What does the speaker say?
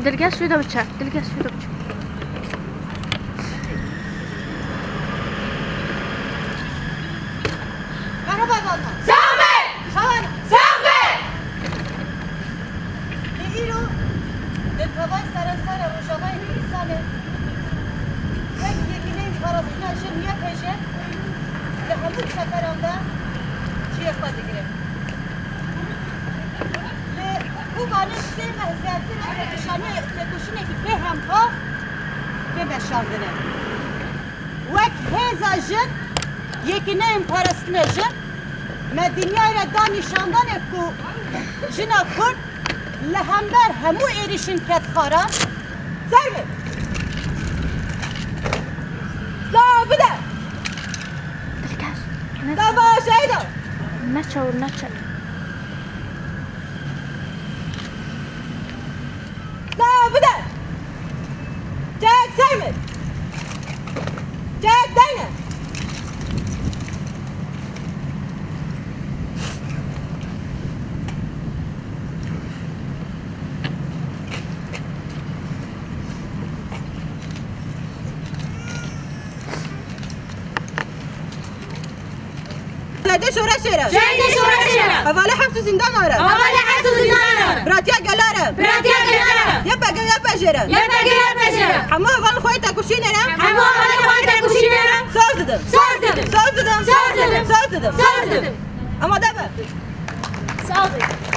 دلگاز شوی دا بچه دلگاز شوی دا بچه مرحبا والله سامي شوان سامي ایرو دلتوای سراسر روشاهای انسانه یکی نیم پاراسینا جن یا پیشه لحمود سفرانده چیه خواهد گره لحوبانه سه مهزیاتی را تکشنه که به هم ها به بشاندنه وک هزا جن یکی نیم پاراسینا جن مدنیای را دانشاندانه که جنا کرد لهمبر همو ایریشن کت خاران زرمه لا بده دلگاز لا باشه ایدا نچه لا بده جاك زرمه جاك دينه شهده شورا شیره شهده شورا شیره حواله حبس و زندان آره حواله حبس و زندان آره براتیا گلاره براتیا گلاره یه بگه یه بجره یه بگه یه بجره همه حوال خواهی تکوشینه نه همه حواله خواهی تکوشینه نه ساز دادم ساز دادم ساز دادم ساز دادم ساز دادم ساز دادم اما دبه ساز دادم